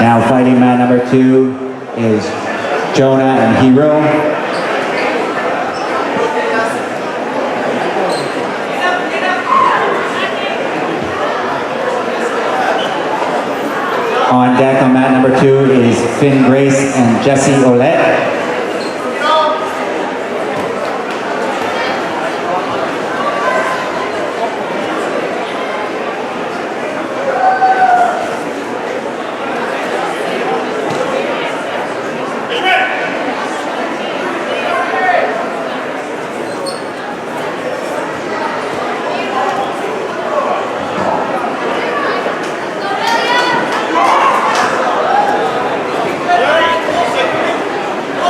Now fighting mat number 2 is Jonah and Hero. On deck on mat number 2 is Finn Grace and Jesse Olette.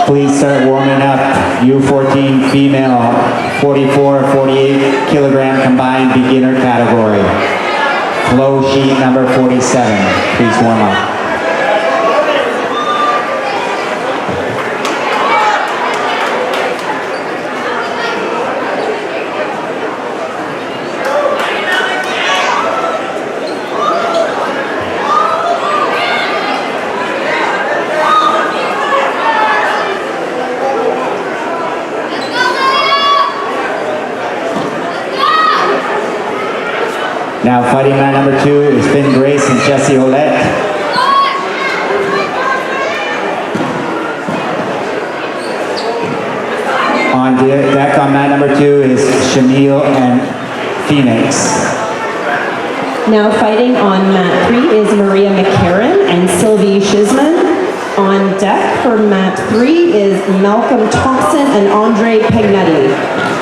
Please start warming up. U14 female 44-48 kilogram combined beginner category. Flow sheet number 47. Please warm up. Now fighting mat number 2 is Finn Grace and Jesse Olette. On deck on mat number 2 is Shamil and Phoenix. Now fighting on mat 3 is Maria McCarran and Sylvie Shizman. On deck for mat 3 is Malcolm Thompson and Andre Pagnetti.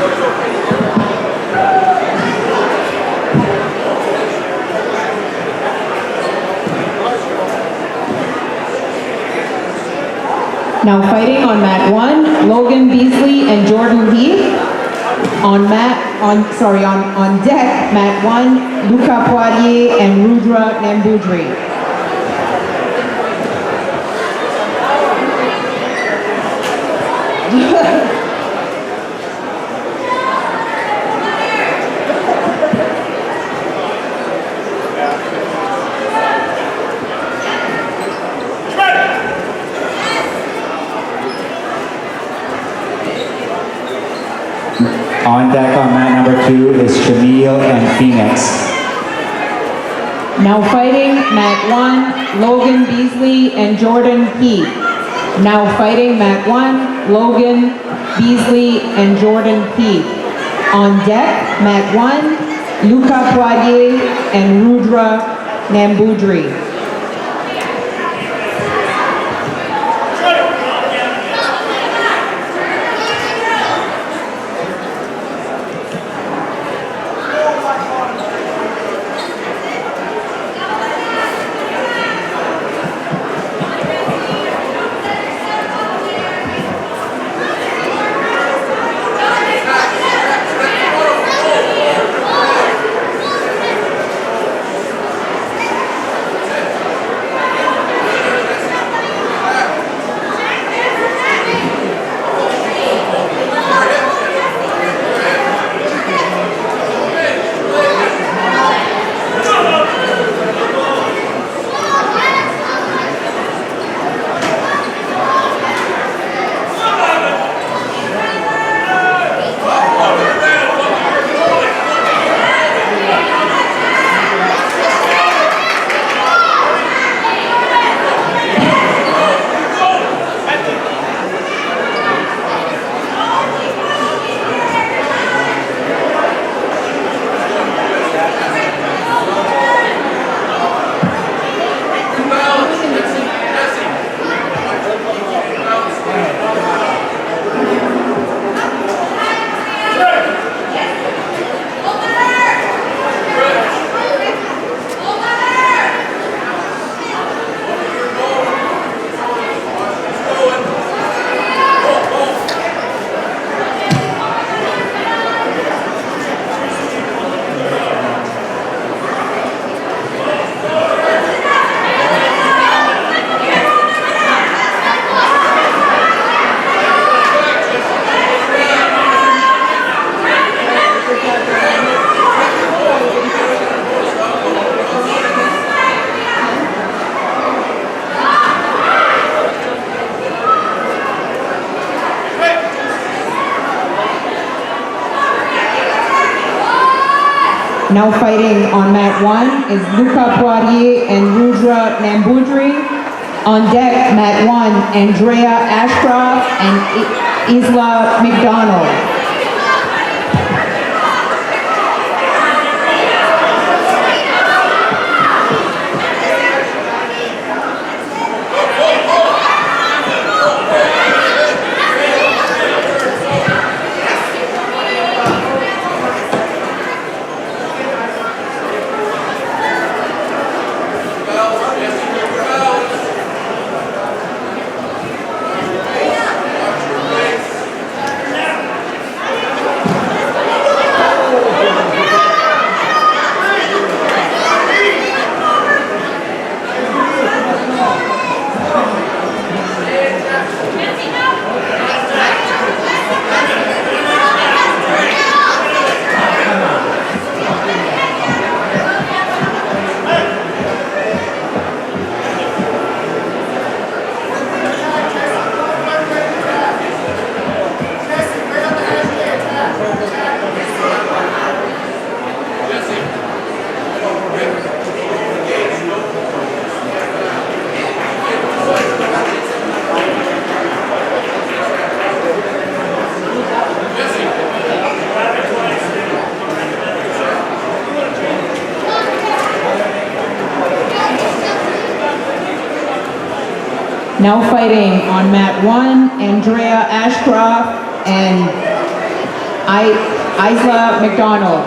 Now fighting on mat 1, Logan Beasley and Jordan Heath. On deck, mat 1, Luca Poirier and Rudra Nambudri. On deck on mat number 2 is Shamil and Phoenix. Now fighting mat 1, Logan Beasley and Jordan Heath. Now fighting mat 1, Logan Beasley and Jordan Heath. On deck, mat 1, Luca Poirier and Rudra Nambudri. Now fighting on mat 1 is Luca Poirier and Rudra Nambudri. On deck, mat 1, Andrea Ashcroft and Isla McDonald. Now fighting on mat 1, Andrea Ashcroft and Isla McDonald.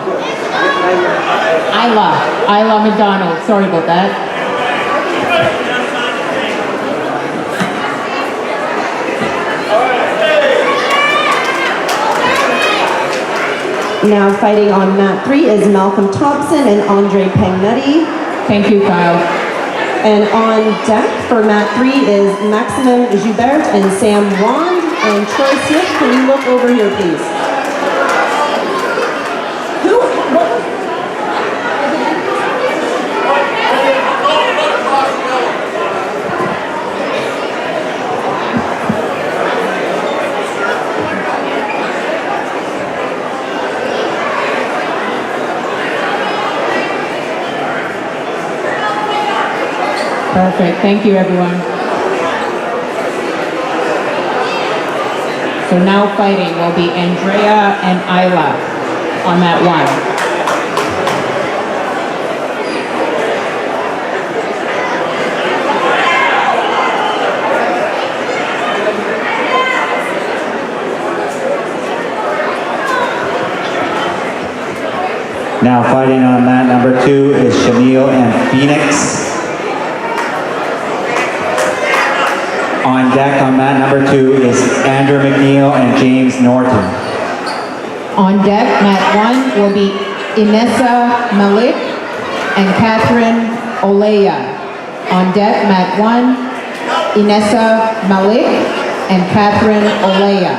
Isla McDonald, sorry about that. Now fighting on mat 3 is Malcolm Thompson and Andre Pagnetti. Thank you, Kyle. And on deck for mat 3 is Maximum Joubert and Sam Wand. And Troy Smith, can you look over here, please? Perfect, thank you everyone. So now fighting will be Andrea and Isla on mat 1. Now fighting on mat number 2 is Shamil and Phoenix. On deck on mat number 2 is Andrew McNeil and James Norton. On deck, mat 1 will be Inessa Malik and Catherine Olea. On deck, mat 1, Inessa Malik and Catherine Olea.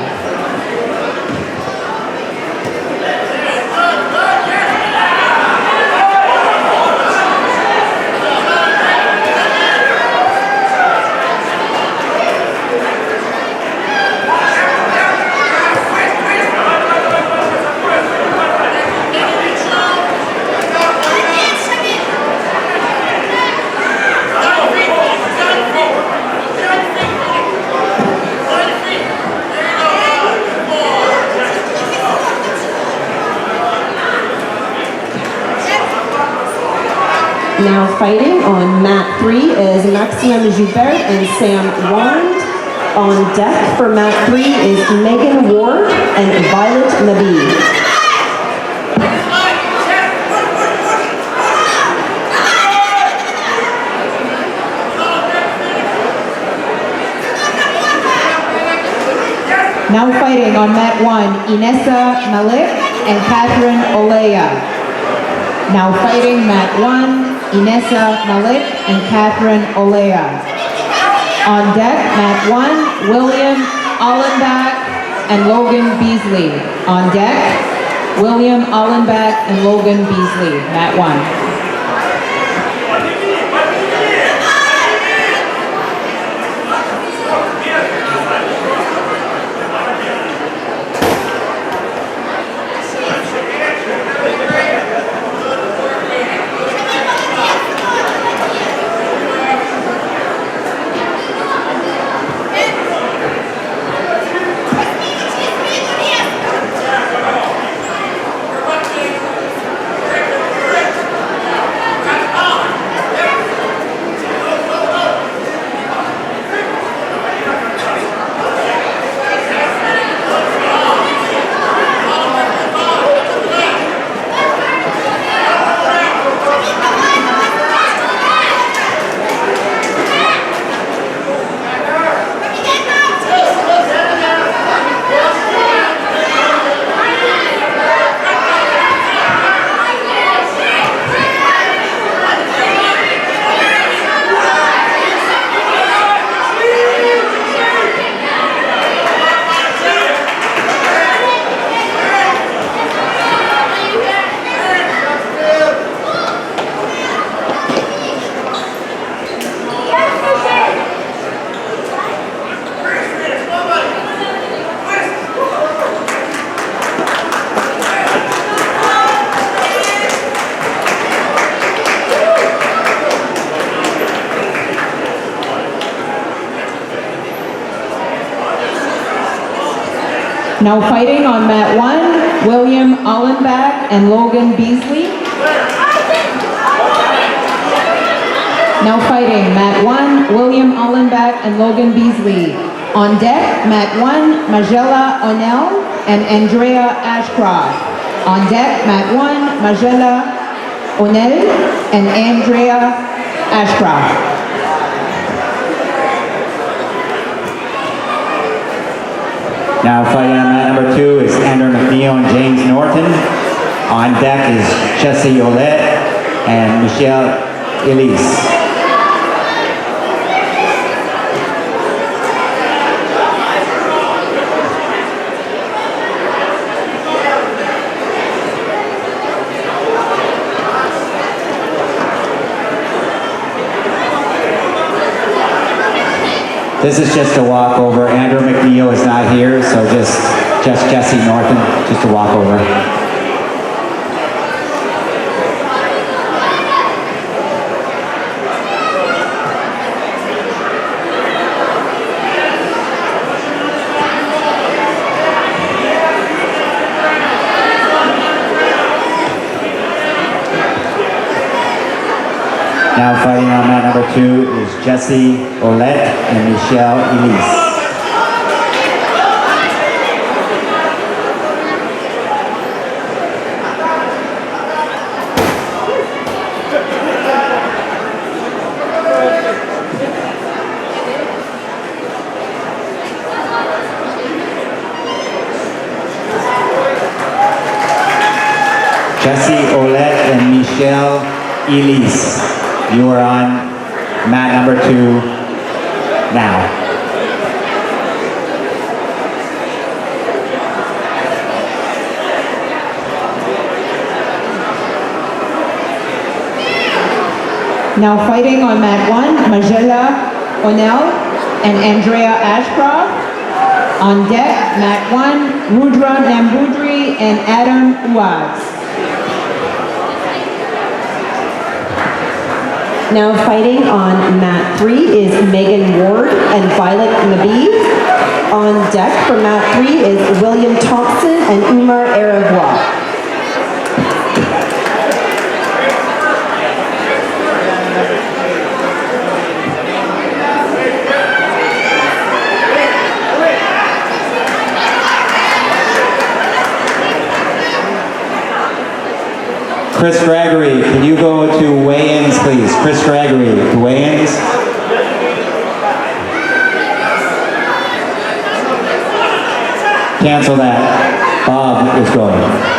Now fighting on mat 3 is Maximum Joubert and Sam Wand. On deck for mat 3 is Megan Ward and Violet Nabi. Now fighting on mat 1, Inessa Malik and Catherine Olea. Now fighting mat 1, Inessa Malik and Catherine Olea. On deck, mat 1, William Allenbach and Logan Beasley. On deck, William Allenbach and Logan Beasley, mat 1. Now fighting on mat 1, William Allenbach and Logan Beasley. Now fighting mat 1, William Allenbach and Logan Beasley. On deck, mat 1, Magella O'Neill and Andrea Ashcroft. On deck, mat 1, Magella O'Neill and Andrea Ashcroft. Now fighting on mat number 2 is Andrew McNeil and James Norton. On deck is Jesse Olette and Michelle Elise. This is just a walkover. Andrew McNeil is not here, so just Jesse Norton, just a walkover. Now fighting on mat number 2 is Jesse Olette and Michelle Elise. Jesse Olette and Michelle Elise. You are on mat number 2 now. Now fighting on mat 1, Magella O'Neill and Andrea Ashcroft. On deck, mat 1, Rudra Nambudri and Adam Uaz. Now fighting on mat 3 is Megan Ward and Violet Nabi. On deck for mat 3 is William Thompson and Umar Aravois. Chris Gregory, can you go to weigh-ins, please? Chris Gregory, to weigh-ins. Cancel that. Bob is going.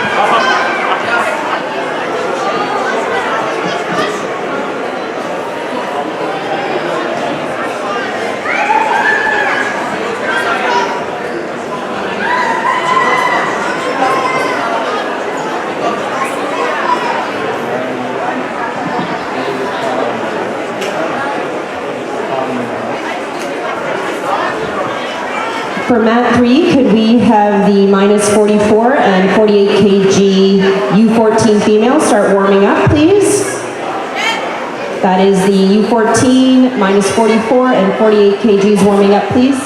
For mat 3, could we have the minus 44 and 48 kg U14 females start warming up, please? That is the U14, minus 44 and 48 kgs warming up, please.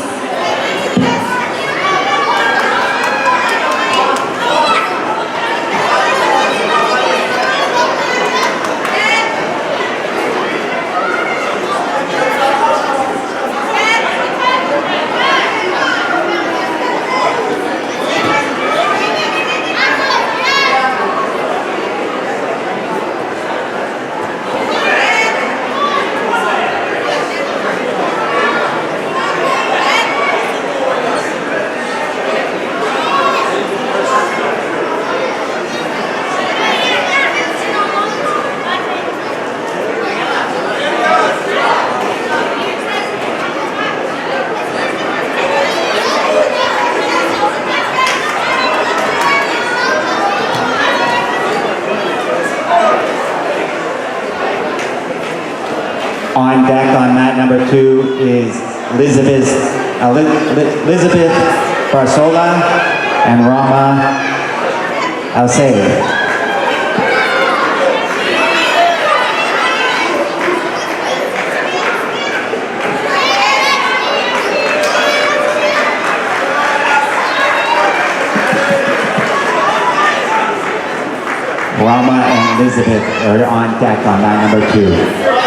On deck on mat number 2 is Elizabeth Barsola and Rama Alcey. Rama and Elizabeth are on deck on mat number 2.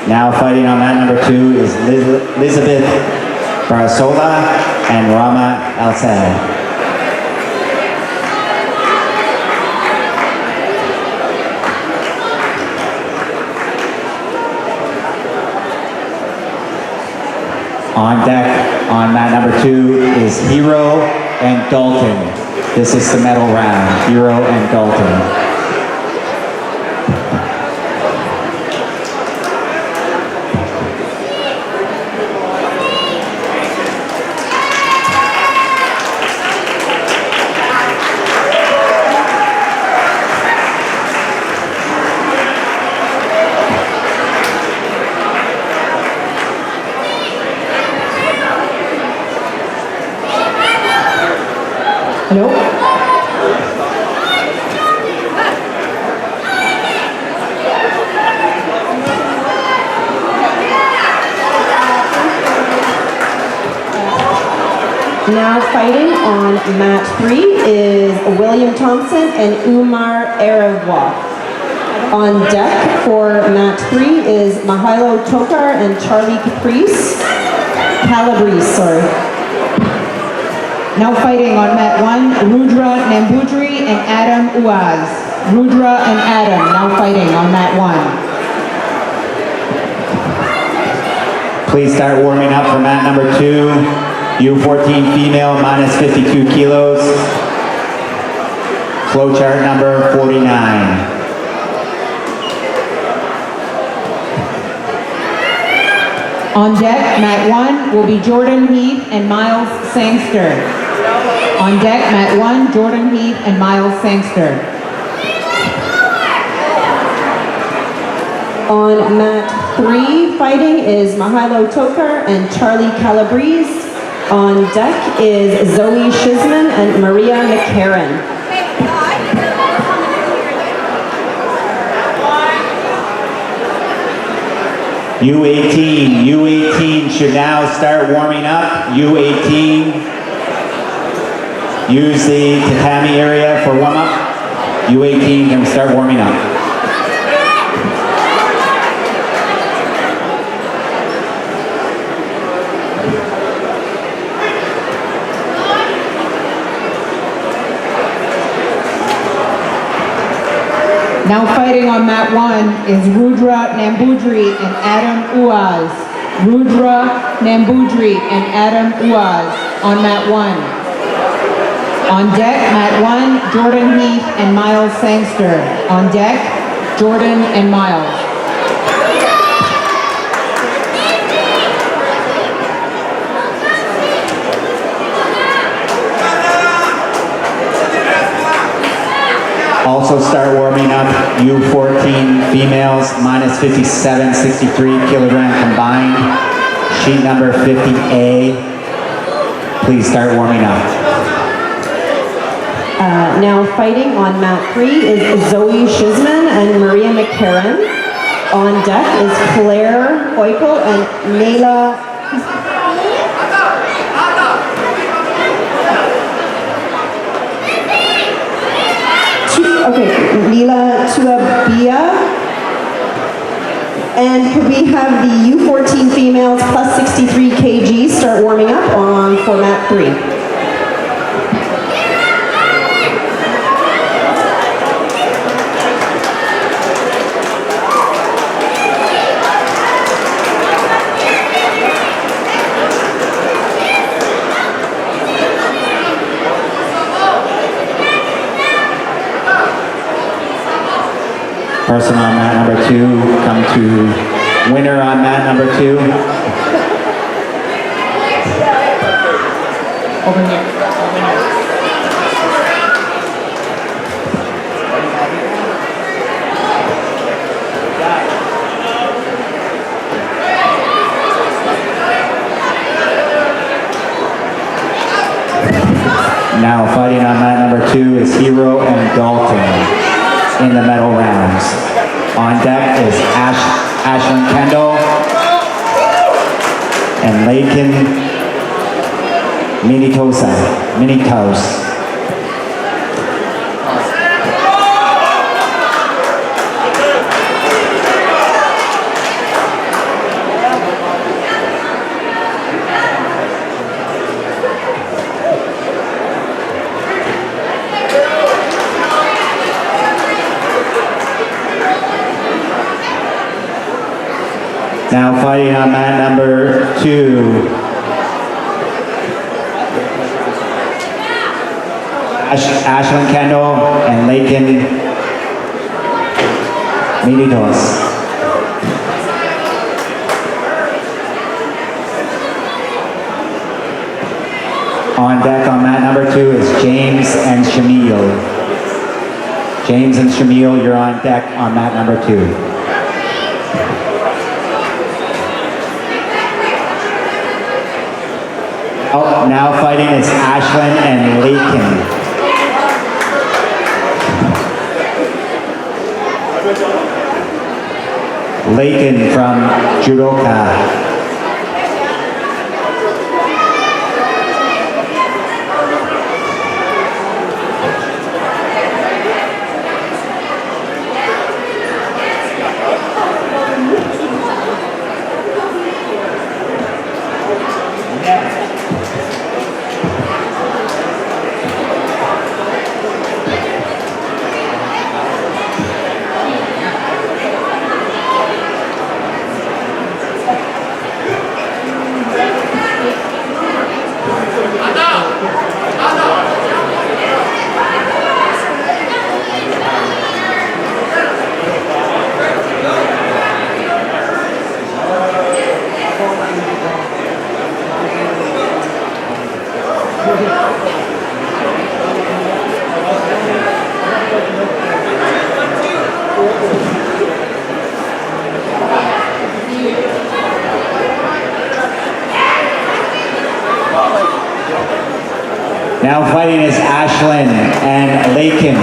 Now fighting on mat number 2 is Elizabeth Barasola and Rama Alsad. On deck on mat number 2 is Hero and Dalton. This is the medal round, Hero and Dalton. Nope. Now fighting on mat 3 is William Thompson and Umar Arevwa. On deck for mat 3 is Mahilo Tokar and Charlie Calabrese. Now fighting on mat 1, Rudra Nambudri and Adam Uaz. Rudra and Adam now fighting on mat 1. Please start warming up for mat number 2. U14 female minus 52 kilos. Flow chart number 49. On deck, mat 1 will be Jordan Heath and Miles Sangster. On deck, mat 1, Jordan Heath and Miles Sangster. On mat 3 fighting is Mahilo Tokar and Charlie Calabrese. On deck is Zoe Shizman and Maria McCarran. U18 should now start warming up. U18, use the tatami area for warm up. U18 can start warming up. Now fighting on mat 1 is Rudra Nambudri and Adam Uaz. Rudra Nambudri and Adam Uaz on mat 1. On deck, mat 1, Jordan Heath and Miles Sangster. On deck, Jordan and Miles. Also start warming up U14 females minus 57, 63 kilogram combined. Sheet number 50A. Please start warming up. Now fighting on mat 3 is Zoe Shizman and Maria McCarran. On deck is Claire Oikel and Nayla. Nila Tuabia. And could we have the U14 females plus 63 kg start warming up on format 3? Person on mat number 2, come to winner on mat number 2. Over here. Over here. Now fighting on mat number 2 is Hero and Dalton in the medal rounds. On deck is Ashlyn Kendall and Lakin Minitos. Now fighting on mat number 2, Ashlyn Kendall and Lakin Minitos. On deck on mat number 2 is James and Shamil. James and Shamil, you're on deck on mat number 2. Oh, now fighting is Ashlyn and Lakin. Lakin from Judo. Now fighting is Ashlyn and Lakin.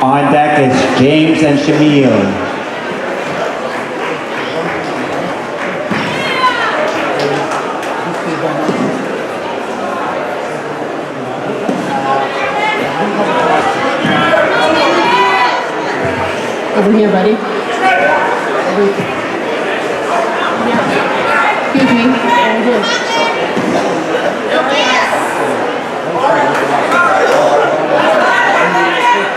On deck is James and Shamil. Over here, buddy. Excuse me. Over here.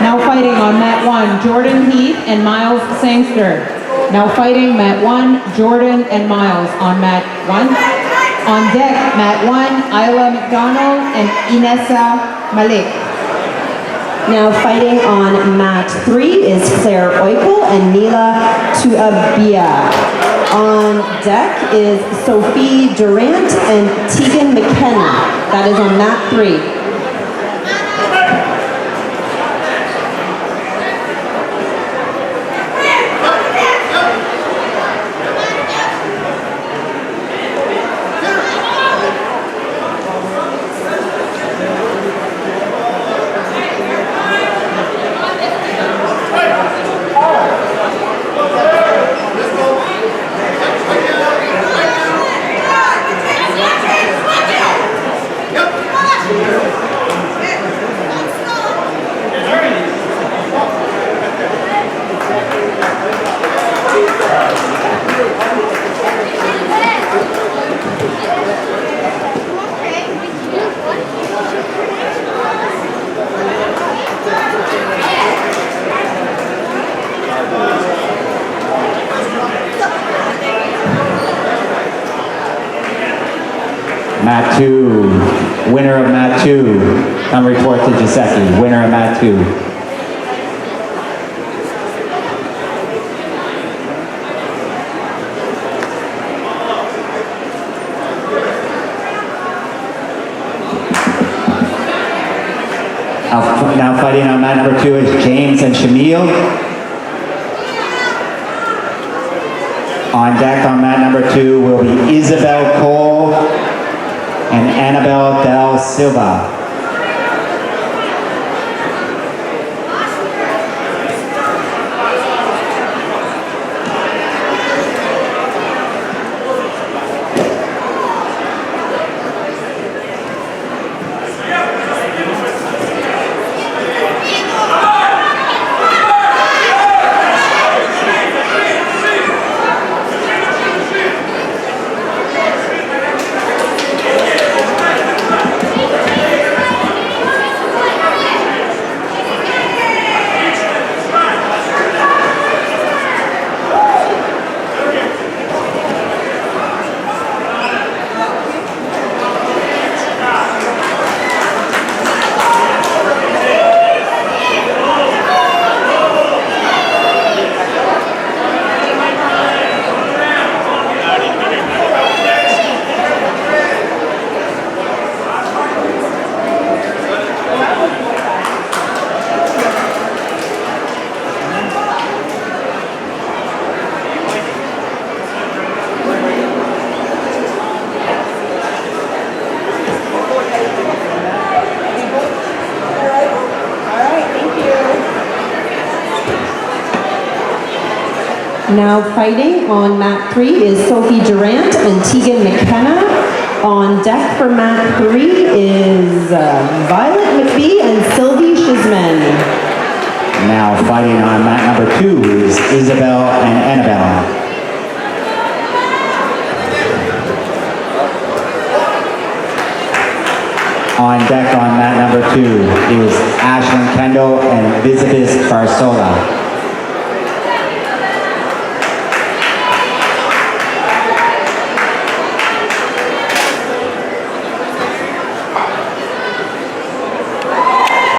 Now fighting on mat 1, Jordan Heath and Miles Sangster. Now fighting mat 1, Jordan and Miles on mat 1. On deck, mat 1, Isla McDonald and Inessa Malik. Now fighting on mat 3 is Claire Oikel and Neela Tuabia. On deck is Sophie Durant and Tegan McKenna. That is on mat 3. Mat 2, winner of Mat 2, come report to Giuseppe, winner of Mat 2. Now fighting on mat number 2 is James and Shamil. On deck on mat number 2 will be Isabel Cole and Annabelle Del Silva. Now fighting on mat 3 is Sophie Durant and Tegan McKenna. On deck for mat 3 is Violet McBee and Sylvie Shizman. Now fighting on mat number 2 is Isabel and Annabelle. On deck on mat number 2 is Ashlyn Kendall and Elizabeth Barsola.